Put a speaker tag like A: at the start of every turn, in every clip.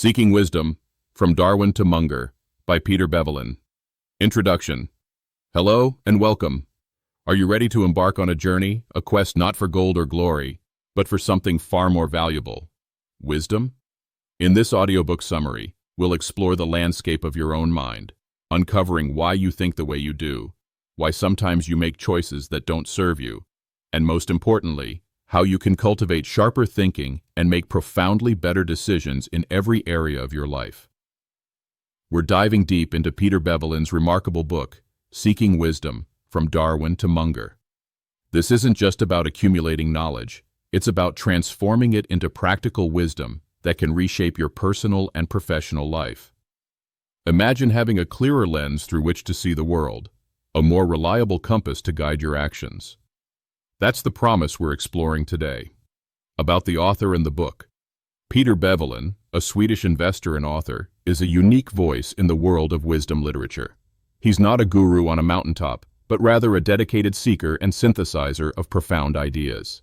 A: Seeking Wisdom, From Darwin to Munger, by Peter Bevelin. Introduction. Hello and welcome. Are you ready to embark on a journey, a quest not for gold or glory, but for something far more valuable? Wisdom? In this audiobook summary, we'll explore the landscape of your own mind, uncovering why you think the way you do, why sometimes you make choices that don't serve you, and most importantly, how you can cultivate sharper thinking and make profoundly better decisions in every area of your life. We're diving deep into Peter Bevelin's remarkable book, Seeking Wisdom, From Darwin to Munger. This isn't just about accumulating knowledge, it's about transforming it into practical wisdom that can reshape your personal and professional life. Imagine having a clearer lens through which to see the world, a more reliable compass to guide your actions. That's the promise we're exploring today. About the author and the book. Peter Bevelin, a Swedish investor and author, is a unique voice in the world of wisdom literature. He's not a guru on a mountaintop, but rather a dedicated seeker and synthesizer of profound ideas.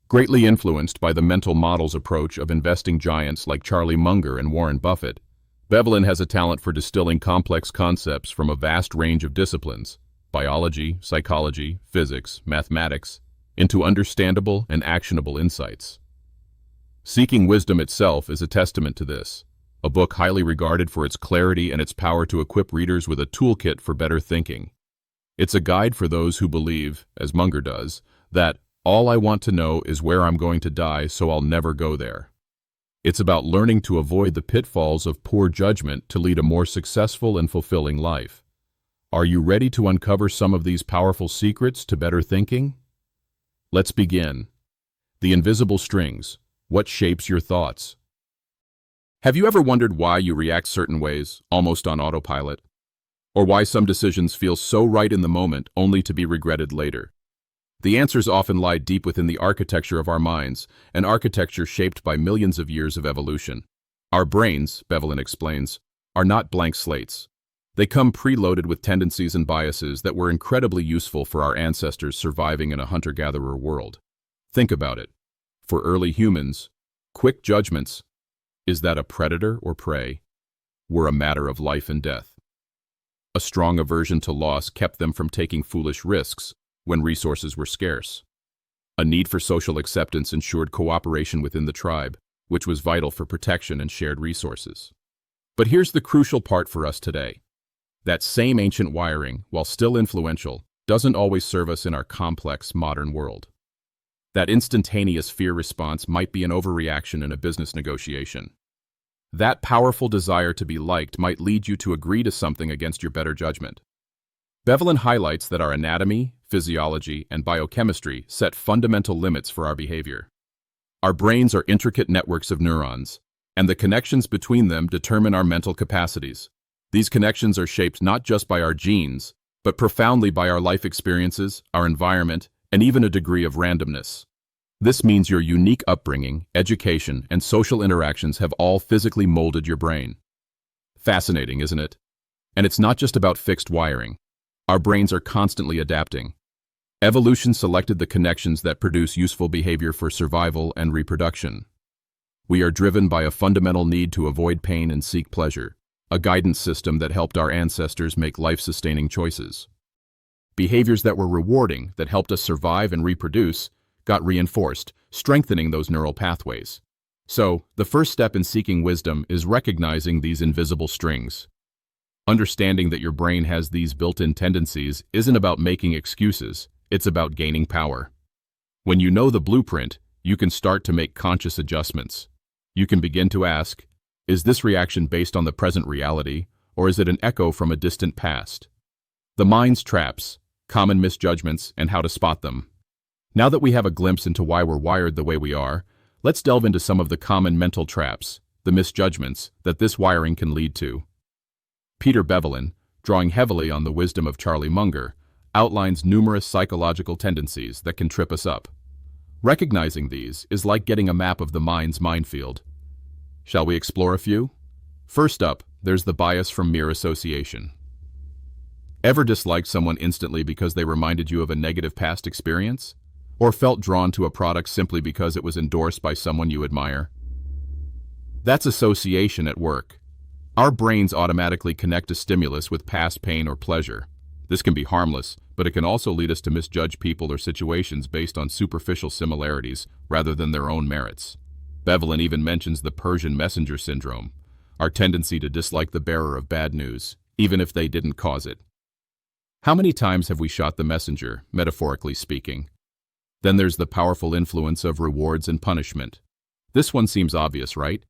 A: Greatly influenced by the mental models approach of investing giants like Charlie Munger and Warren Buffett, Bevelin has a talent for distilling complex concepts from a vast range of disciplines, biology, psychology, physics, mathematics, into understandable and actionable insights. Seeking Wisdom itself is a testament to this, a book highly regarded for its clarity and its power to equip readers with a toolkit for better thinking. It's a guide for those who believe, as Munger does, that all I want to know is where I'm going to die, so I'll never go there. It's about learning to avoid the pitfalls of poor judgment to lead a more successful and fulfilling life. Are you ready to uncover some of these powerful secrets to better thinking? Let's begin. The invisible strings. What shapes your thoughts? Have you ever wondered why you react certain ways, almost on autopilot? Or why some decisions feel so right in the moment only to be regretted later? The answers often lie deep within the architecture of our minds, an architecture shaped by millions of years of evolution. Our brains, Bevelin explains, are not blank slates. They come preloaded with tendencies and biases that were incredibly useful for our ancestors surviving in a hunter-gatherer world. Think about it. For early humans, quick judgments, is that a predator or prey, were a matter of life and death. A strong aversion to loss kept them from taking foolish risks when resources were scarce. A need for social acceptance ensured cooperation within the tribe, which was vital for protection and shared resources. But here's the crucial part for us today. That same ancient wiring, while still influential, doesn't always serve us in our complex modern world. That instantaneous fear response might be an overreaction in a business negotiation. That powerful desire to be liked might lead you to agree to something against your better judgment. Bevelin highlights that our anatomy, physiology, and biochemistry set fundamental limits for our behavior. Our brains are intricate networks of neurons, and the connections between them determine our mental capacities. These connections are shaped not just by our genes, but profoundly by our life experiences, our environment, and even a degree of randomness. This means your unique upbringing, education, and social interactions have all physically molded your brain. Fascinating, isn't it? And it's not just about fixed wiring. Our brains are constantly adapting. Evolution selected the connections that produce useful behavior for survival and reproduction. We are driven by a fundamental need to avoid pain and seek pleasure, a guidance system that helped our ancestors make life-sustaining choices. Behaviors that were rewarding, that helped us survive and reproduce, got reinforced, strengthening those neural pathways. So, the first step in seeking wisdom is recognizing these invisible strings. Understanding that your brain has these built-in tendencies isn't about making excuses, it's about gaining power. When you know the blueprint, you can start to make conscious adjustments. You can begin to ask, is this reaction based on the present reality, or is it an echo from a distant past? The mind's traps, common misjudgments, and how to spot them. Now that we have a glimpse into why we're wired the way we are, let's delve into some of the common mental traps, the misjudgments, that this wiring can lead to. Peter Bevelin, drawing heavily on the wisdom of Charlie Munger, outlines numerous psychological tendencies that can trip us up. Recognizing these is like getting a map of the mind's minefield. Shall we explore a few? First up, there's the bias from mere association. Ever disliked someone instantly because they reminded you of a negative past experience? Or felt drawn to a product simply because it was endorsed by someone you admire? That's association at work. Our brains automatically connect a stimulus with past pain or pleasure. This can be harmless, but it can also lead us to misjudge people or situations based on superficial similarities rather than their own merits. Bevelin even mentions the Persian messenger syndrome, our tendency to dislike the bearer of bad news, even if they didn't cause it. How many times have we shot the messenger, metaphorically speaking? Then there's the powerful influence of rewards and punishment. This one seems obvious, right?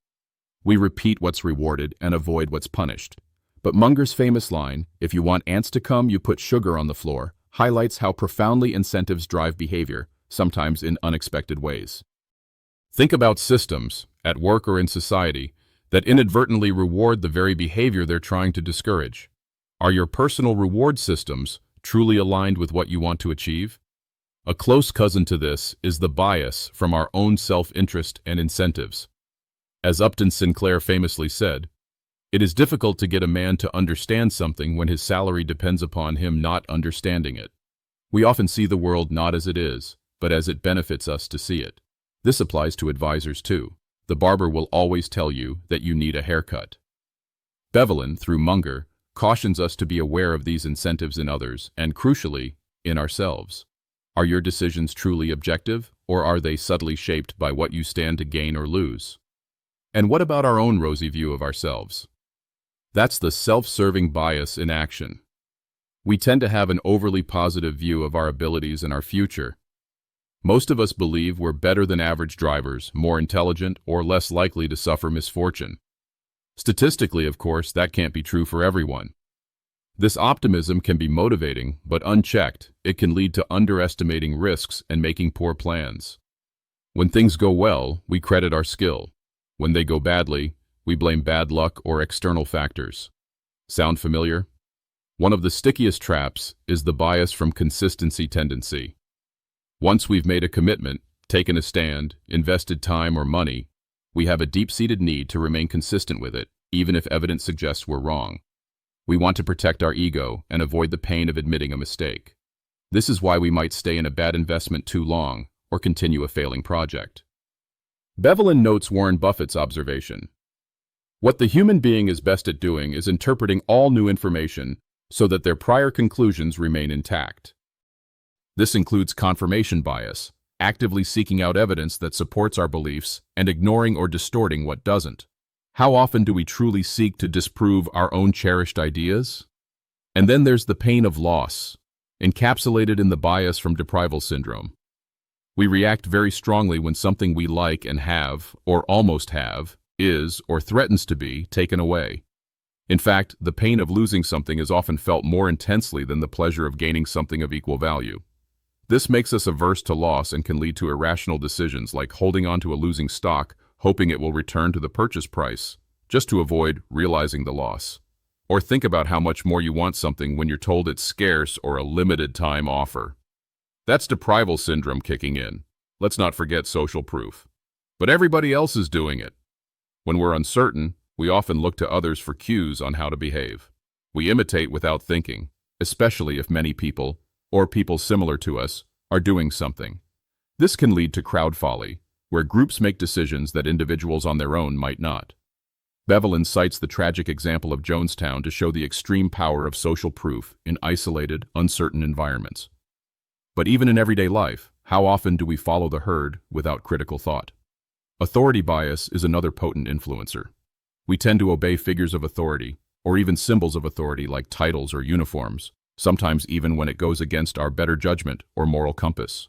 A: We repeat what's rewarded and avoid what's punished. But Munger's famous line, "If you want ants to come, you put sugar on the floor," highlights how profoundly incentives drive behavior, sometimes in unexpected ways. Think about systems, at work or in society, that inadvertently reward the very behavior they're trying to discourage. Are your personal reward systems truly aligned with what you want to achieve? A close cousin to this is the bias from our own self-interest and incentives. As Upton Sinclair famously said, "It is difficult to get a man to understand something when his salary depends upon him not understanding it." We often see the world not as it is, but as it benefits us to see it. This applies to advisors too. The barber will always tell you that you need a haircut. Bevelin, through Munger, cautions us to be aware of these incentives in others and, crucially, in ourselves. Are your decisions truly objective, or are they subtly shaped by what you stand to gain or lose? And what about our own rosy view of ourselves? That's the self-serving bias in action. We tend to have an overly positive view of our abilities and our future. Most of us believe we're better than average drivers, more intelligent, or less likely to suffer misfortune. Statistically, of course, that can't be true for everyone. This optimism can be motivating, but unchecked, it can lead to underestimating risks and making poor plans. When things go well, we credit our skill. When they go badly, we blame bad luck or external factors. Sound familiar? One of the stickiest traps is the bias from consistency tendency. Once we've made a commitment, taken a stand, invested time or money, we have a deep-seated need to remain consistent with it, even if evidence suggests we're wrong. We want to protect our ego and avoid the pain of admitting a mistake. This is why we might stay in a bad investment too long or continue a failing project. Bevelin notes Warren Buffett's observation. What the human being is best at doing is interpreting all new information so that their prior conclusions remain intact. This includes confirmation bias, actively seeking out evidence that supports our beliefs and ignoring or distorting what doesn't. How often do we truly seek to disprove our own cherished ideas? And then there's the pain of loss, encapsulated in the bias from deprival syndrome. We react very strongly when something we like and have, or almost have, is, or threatens to be, taken away. In fact, the pain of losing something is often felt more intensely than the pleasure of gaining something of equal value. This makes us averse to loss and can lead to irrational decisions like holding on to a losing stock, hoping it will return to the purchase price, just to avoid realizing the loss. Or think about how much more you want something when you're told it's scarce or a limited time offer. That's deprival syndrome kicking in. Let's not forget social proof. But everybody else is doing it. When we're uncertain, we often look to others for cues on how to behave. We imitate without thinking, especially if many people, or people similar to us, are doing something. This can lead to crowd folly, where groups make decisions that individuals on their own might not. Bevelin cites the tragic example of Jonestown to show the extreme power of social proof in isolated, uncertain environments. But even in everyday life, how often do we follow the herd without critical thought? Authority bias is another potent influencer. We tend to obey figures of authority, or even symbols of authority like titles or uniforms, sometimes even when it goes against our better judgment or moral compass.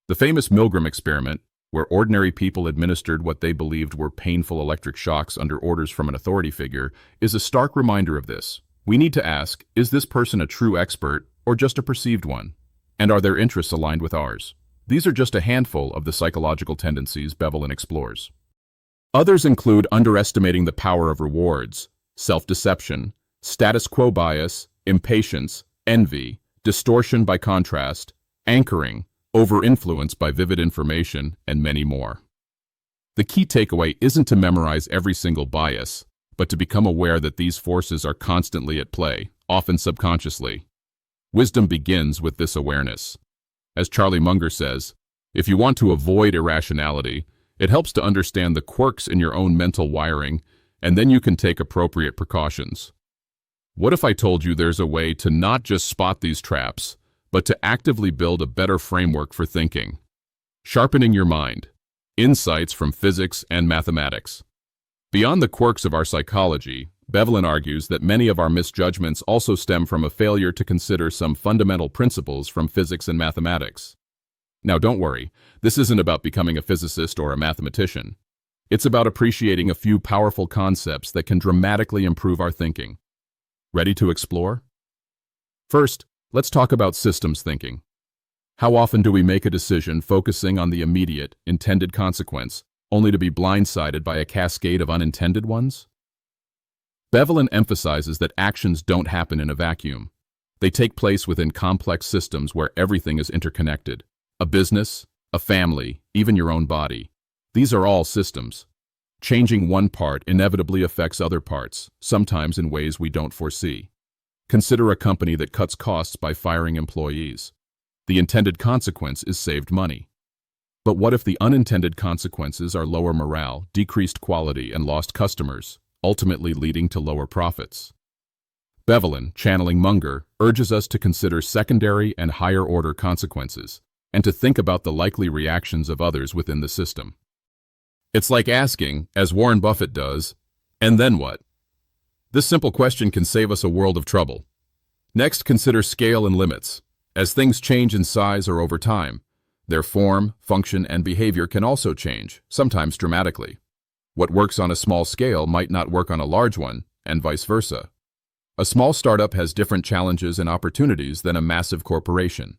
A: The famous Milgram experiment, where ordinary people administered what they believed were painful electric shocks under orders from an authority figure, is a stark reminder of this. We need to ask, is this person a true expert or just a perceived one? And are their interests aligned with ours? These are just a handful of the psychological tendencies Bevelin explores. Others include underestimating the power of rewards, self-deception, status quo bias, impatience, envy, distortion by contrast, anchoring, over-influence by vivid information, and many more. The key takeaway isn't to memorize every single bias, but to become aware that these forces are constantly at play, often subconsciously. Wisdom begins with this awareness. As Charlie Munger says, if you want to avoid irrationality, It helps to understand the quirks in your own mental wiring, and then you can take appropriate precautions. What if I told you there's a way to not just spot these traps, but to actively build a better framework for thinking? Sharpening your mind. Insights from physics and mathematics. Beyond the quirks of our psychology, Bevelin argues that many of our misjudgments also stem from a failure to consider some fundamental principles from physics and mathematics. Now don't worry, this isn't about becoming a physicist or a mathematician. It's about appreciating a few powerful concepts that can dramatically improve our thinking. Ready to explore? First, let's talk about systems thinking. How often do we make a decision focusing on the immediate, intended consequence, only to be blindsided by a cascade of unintended ones? Bevelin emphasizes that actions don't happen in a vacuum. They take place within complex systems where everything is interconnected. A business, a family, even your own body. These are all systems. Changing one part inevitably affects other parts, sometimes in ways we don't foresee. Consider a company that cuts costs by firing employees. The intended consequence is saved money. But what if the unintended consequences are lower morale, decreased quality, and lost customers, ultimately leading to lower profits? Bevelin, channeling Munger, urges us to consider secondary and higher-order consequences, and to think about the likely reactions of others within the system. It's like asking, as Warren Buffett does, and then what? This simple question can save us a world of trouble. Next, consider scale and limits. As things change in size or over time, their form, function, and behavior can also change, sometimes dramatically. What works on a small scale might not work on a large one, and vice versa. A small startup has different challenges and opportunities than a massive corporation.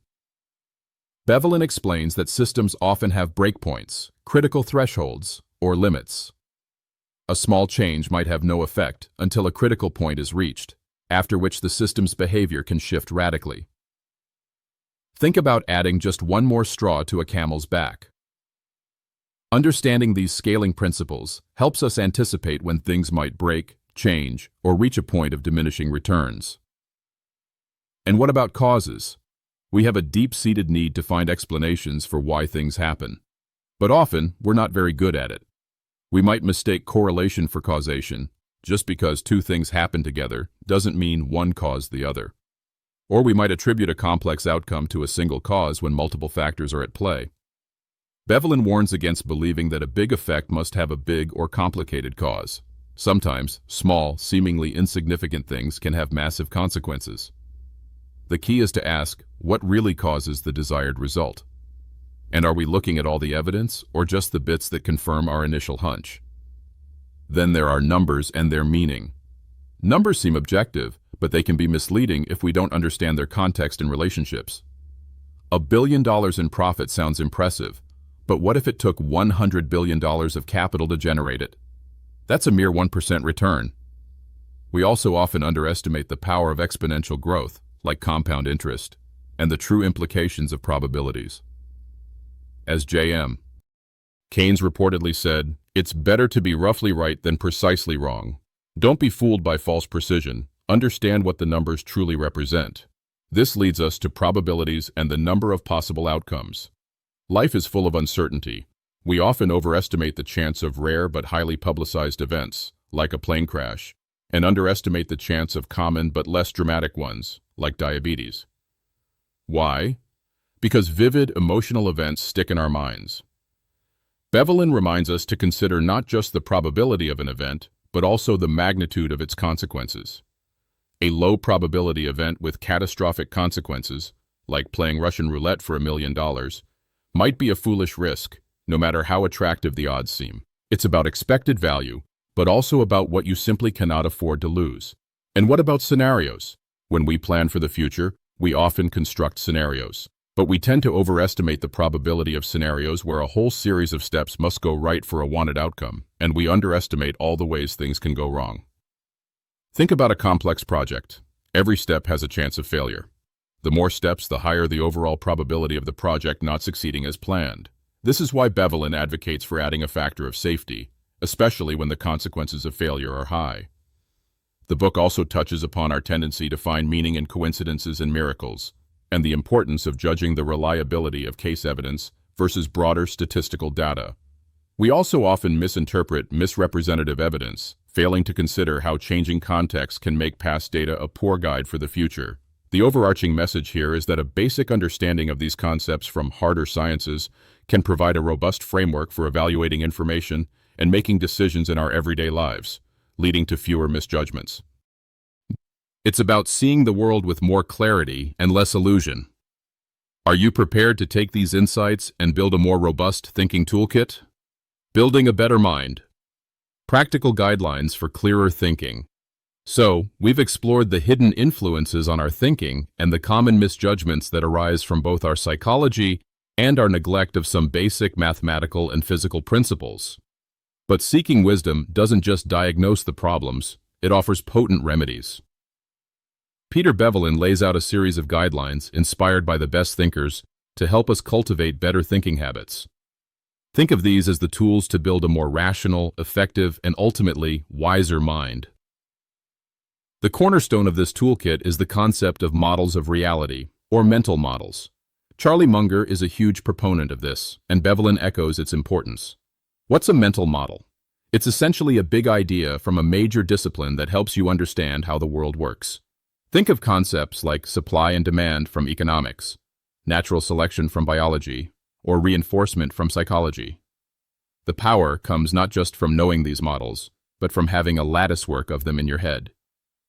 A: Bevelin explains that systems often have breakpoints, critical thresholds, or limits. A small change might have no effect until a critical point is reached, after which the system's behavior can shift radically. Think about adding just one more straw to a camel's back. Understanding these scaling principles helps us anticipate when things might break, change, or reach a point of diminishing returns. And what about causes? We have a deep-seated need to find explanations for why things happen. But often, we're not very good at it. We might mistake correlation for causation. Just because two things happen together doesn't mean one caused the other. Or we might attribute a complex outcome to a single cause when multiple factors are at play. Bevelin warns against believing that a big effect must have a big or complicated cause. Sometimes, small, seemingly insignificant things can have massive consequences. The key is to ask, what really causes the desired result? And are we looking at all the evidence, or just the bits that confirm our initial hunch? Then there are numbers and their meaning. Numbers seem objective, but they can be misleading if we don't understand their context and relationships. $1 billion in profit sounds impressive, but what if it took $100 billion of capital to generate it? That's a mere 1% return. We also often underestimate the power of exponential growth, like compound interest, and the true implications of probabilities. As J.M. Keynes reportedly said, "It's better to be roughly right than precisely wrong." Don't be fooled by false precision. Understand what the numbers truly represent. This leads us to probabilities and the number of possible outcomes. Life is full of uncertainty. We often overestimate the chance of rare but highly publicized events, like a plane crash, and underestimate the chance of common but less dramatic ones, like diabetes. Why? Because vivid emotional events stick in our minds. Bevelin reminds us to consider not just the probability of an event, but also the magnitude of its consequences. A low probability event with catastrophic consequences, like playing Russian roulette for $1 million, might be a foolish risk, no matter how attractive the odds seem. It's about expected value, but also about what you simply cannot afford to lose. And what about scenarios? When we plan for the future, we often construct scenarios. But we tend to overestimate the probability of scenarios where a whole series of steps must go right for a wanted outcome, and we underestimate all the ways things can go wrong. Think about a complex project. Every step has a chance of failure. The more steps, the higher the overall probability of the project not succeeding as planned. This is why Bevelin advocates for adding a factor of safety, especially when the consequences of failure are high. The book also touches upon our tendency to find meaning in coincidences and miracles, and the importance of judging the reliability of case evidence versus broader statistical data. We also often misinterpret misrepresentative evidence, failing to consider how changing context can make past data a poor guide for the future. The overarching message here is that a basic understanding of these concepts from harder sciences can provide a robust framework for evaluating information and making decisions in our everyday lives, leading to fewer misjudgments. It's about seeing the world with more clarity and less illusion. Are you prepared to take these insights and build a more robust thinking toolkit? Building a better mind. Practical guidelines for clearer thinking. So, we've explored the hidden influences on our thinking and the common misjudgments that arise from both our psychology and our neglect of some basic mathematical and physical principles. But seeking wisdom doesn't just diagnose the problems, it offers potent remedies. Peter Bevelin lays out a series of guidelines inspired by the best thinkers to help us cultivate better thinking habits. Think of these as the tools to build a more rational, effective, and ultimately wiser mind. The cornerstone of this toolkit is the concept of models of reality, or mental models. Charlie Munger is a huge proponent of this, and Bevelin echoes its importance. What's a mental model? It's essentially a big idea from a major discipline that helps you understand how the world works. Think of concepts like supply and demand from economics, natural selection from biology, or reinforcement from psychology. The power comes not just from knowing these models, but from having a latticework of them in your head.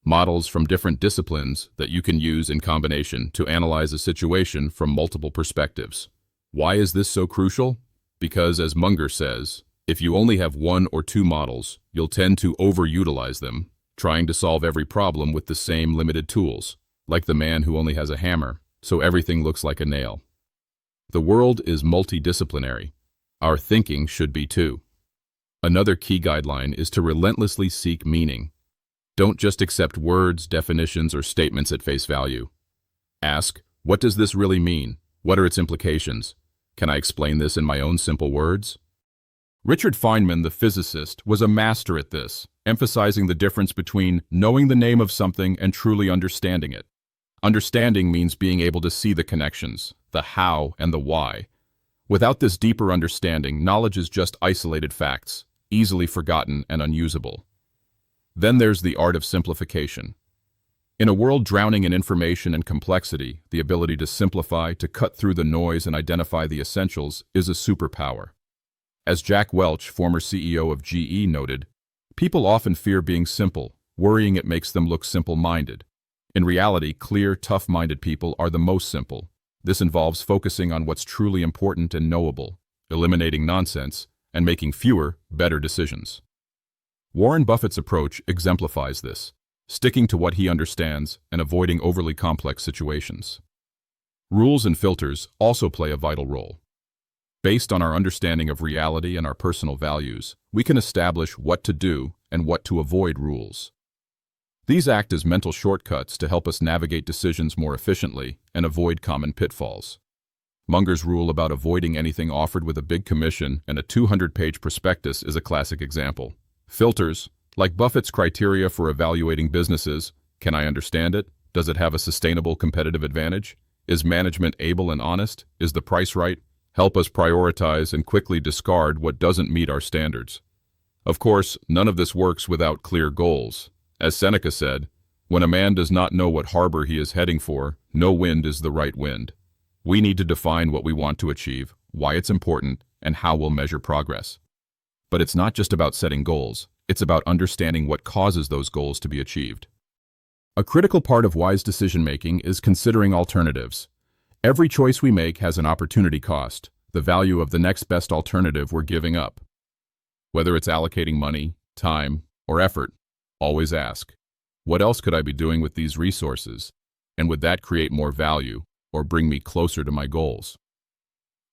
A: Models from different disciplines that you can use in combination to analyze a situation from multiple perspectives. Why is this so crucial? Because, as Munger says, if you only have one or two models, you'll tend to overutilize them, trying to solve every problem with the same limited tools, like the man who only has a hammer, so everything looks like a nail. The world is multidisciplinary. Our thinking should be too. Another key guideline is to relentlessly seek meaning. Don't just accept words, definitions, or statements at face value. Ask, what does this really mean? What are its implications? Can I explain this in my own simple words? Richard Feynman, the physicist, was a master at this, emphasizing the difference between knowing the name of something and truly understanding it. Understanding means being able to see the connections, the how and the why. Without this deeper understanding, knowledge is just isolated facts, easily forgotten and unusable. Then there's the art of simplification. In a world drowning in information and complexity, the ability to simplify, to cut through the noise and identify the essentials is a superpower. As Jack Welch, former CEO of GE, noted, people often fear being simple, worrying it makes them look simple-minded. In reality, clear, tough-minded people are the most simple. This involves focusing on what's truly important and knowable, eliminating nonsense, and making fewer, better decisions. Warren Buffett's approach exemplifies this, sticking to what he understands and avoiding overly complex situations. Rules and filters also play a vital role. Based on our understanding of reality and our personal values, we can establish what to do and what to avoid rules. These act as mental shortcuts to help us navigate decisions more efficiently and avoid common pitfalls. Munger's rule about avoiding anything offered with a big commission and a 200-page prospectus is a classic example. Filters, like Buffett's criteria for evaluating businesses, can I understand it? Does it have a sustainable competitive advantage? Is management able and honest? Is the price right? Help us prioritize and quickly discard what doesn't meet our standards. Of course, none of this works without clear goals. As Seneca said, when a man does not know what harbor he is heading for, no wind is the right wind. We need to define what we want to achieve, why it's important, and how we'll measure progress. But it's not just about setting goals, it's about understanding what causes those goals to be achieved. A critical part of wise decision-making is considering alternatives. Every choice we make has an opportunity cost, the value of the next best alternative we're giving up. Whether it's allocating money, time, or effort, always ask, what else could I be doing with these resources? And would that create more value or bring me closer to my goals?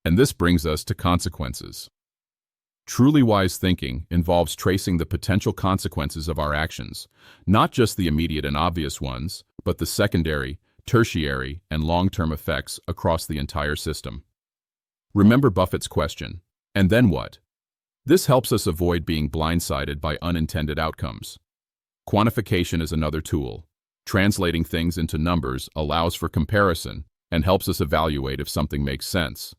A: And this brings us to consequences. Truly wise thinking involves tracing the potential consequences of our actions, not just the immediate and obvious ones, but the secondary, tertiary, and long-term effects across the entire system. Remember Buffett's question, and then what? This helps us avoid being blindsided by unintended outcomes. Quantification is another tool. Translating things into numbers allows for comparison and helps us evaluate if something makes sense.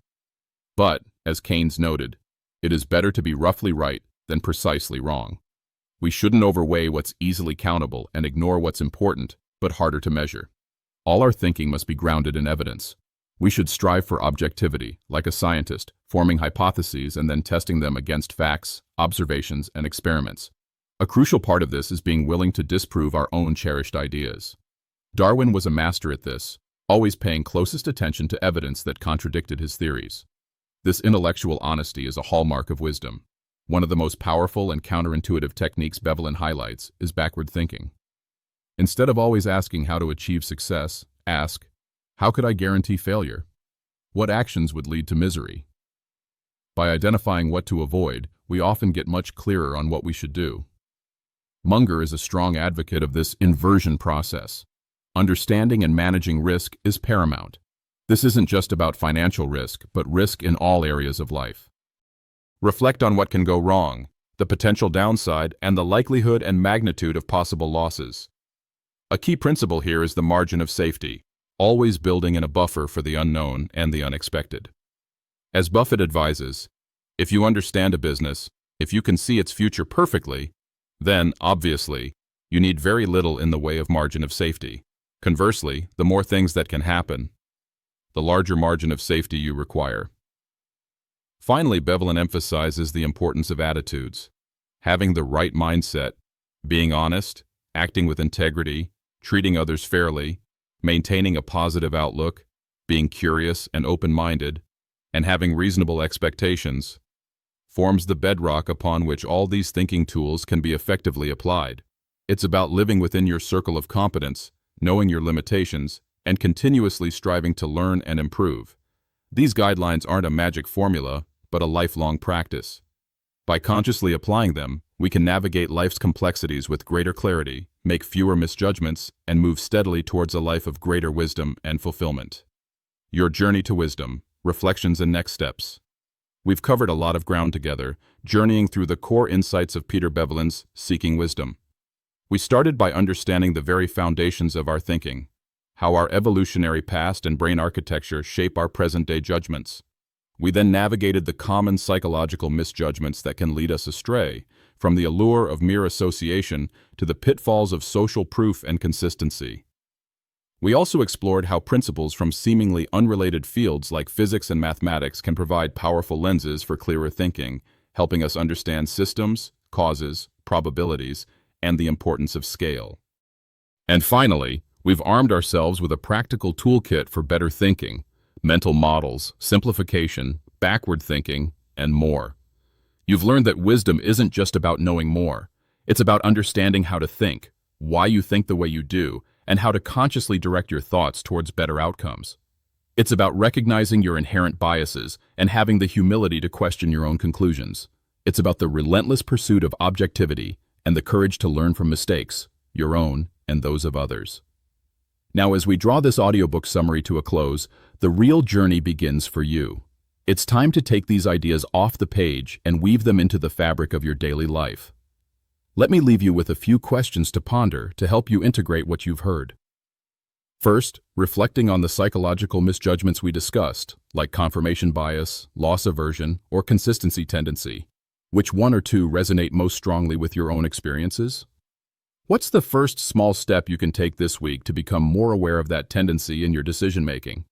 A: But, as Keynes noted, It is better to be roughly right than precisely wrong. We shouldn't overweigh what's easily countable and ignore what's important, but harder to measure. All our thinking must be grounded in evidence. We should strive for objectivity, like a scientist, forming hypotheses and then testing them against facts, observations, and experiments. A crucial part of this is being willing to disprove our own cherished ideas. Darwin was a master at this, always paying closest attention to evidence that contradicted his theories. This intellectual honesty is a hallmark of wisdom. One of the most powerful and counterintuitive techniques Bevelin highlights is backward thinking. Instead of always asking how to achieve success, ask, how could I guarantee failure? What actions would lead to misery? By identifying what to avoid, we often get much clearer on what we should do. Munger is a strong advocate of this inversion process. Understanding and managing risk is paramount. This isn't just about financial risk, but risk in all areas of life. Reflect on what can go wrong, the potential downside, and the likelihood and magnitude of possible losses. A key principle here is the margin of safety, always building in a buffer for the unknown and the unexpected. As Buffett advises, if you understand a business, if you can see its future perfectly, then, obviously, you need very little in the way of margin of safety. Conversely, the more things that can happen, the larger margin of safety you require. Finally, Bevelin emphasizes the importance of attitudes. Having the right mindset, being honest, acting with integrity, treating others fairly, maintaining a positive outlook, being curious and open-minded, and having reasonable expectations, forms the bedrock upon which all these thinking tools can be effectively applied. It's about living within your circle of competence, knowing your limitations, and continuously striving to learn and improve. These guidelines aren't a magic formula, but a lifelong practice. By consciously applying them, we can navigate life's complexities with greater clarity, make fewer misjudgments, and move steadily towards a life of greater wisdom and fulfillment. Your journey to wisdom, reflections and next steps. We've covered a lot of ground together, journeying through the core insights of Peter Bevelin's Seeking Wisdom. We started by understanding the very foundations of our thinking, how our evolutionary past and brain architecture shape our present-day judgments. We then navigated the common psychological misjudgments that can lead us astray, from the allure of mere association to the pitfalls of social proof and consistency. We also explored how principles from seemingly unrelated fields like physics and mathematics can provide powerful lenses for clearer thinking, helping us understand systems, causes, probabilities, and the importance of scale. And finally, we've armed ourselves with a practical toolkit for better thinking, mental models, simplification, backward thinking, and more. You've learned that wisdom isn't just about knowing more. It's about understanding how to think, why you think the way you do, and how to consciously direct your thoughts towards better outcomes. It's about recognizing your inherent biases and having the humility to question your own conclusions. It's about the relentless pursuit of objectivity and the courage to learn from mistakes, your own and those of others. Now, as we draw this audiobook summary to a close, the real journey begins for you. It's time to take these ideas off the page and weave them into the fabric of your daily life. Let me leave you with a few questions to ponder to help you integrate what you've heard. First, reflecting on the psychological misjudgments we discussed, like confirmation bias, loss aversion, or consistency tendency. Which one or two resonate most strongly with your own experiences? What's the first small step you can take this week to become more aware of that tendency in your decision-making?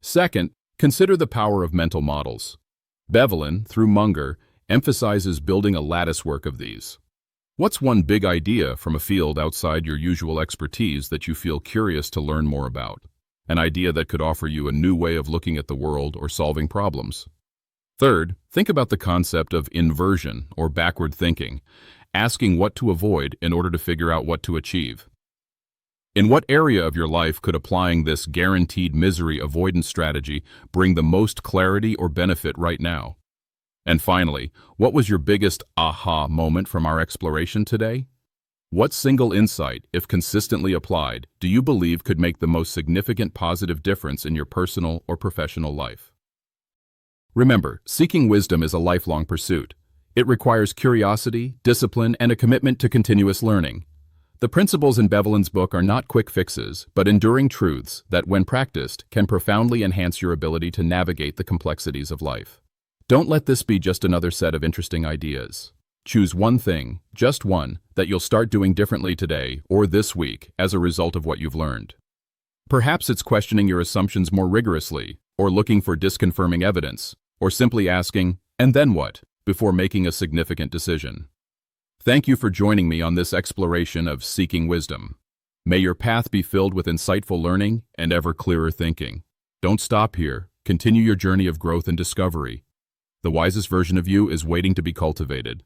A: Second, consider the power of mental models. Bevelin, through Munger, emphasizes building a latticework of these. What's one big idea from a field outside your usual expertise that you feel curious to learn more about? An idea that could offer you a new way of looking at the world or solving problems. Third, think about the concept of inversion or backward thinking, asking what to avoid in order to figure out what to achieve. In what area of your life could applying this guaranteed misery avoidance strategy bring the most clarity or benefit right now? And finally, what was your biggest aha moment from our exploration today? What single insight, if consistently applied, do you believe could make the most significant positive difference in your personal or professional life? Remember, seeking wisdom is a lifelong pursuit. It requires curiosity, discipline, and a commitment to continuous learning. The principles in Bevelin's book are not quick fixes, but enduring truths that, when practiced, can profoundly enhance your ability to navigate the complexities of life. Don't let this be just another set of interesting ideas. Choose one thing, just one, that you'll start doing differently today or this week as a result of what you've learned. Perhaps it's questioning your assumptions more rigorously, or looking for disconfirming evidence, or simply asking, "And then what?" before making a significant decision. Thank you for joining me on this exploration of seeking wisdom. May your path be filled with insightful learning and ever clearer thinking. Don't stop here. Continue your journey of growth and discovery. The wisest version of you is waiting to be cultivated.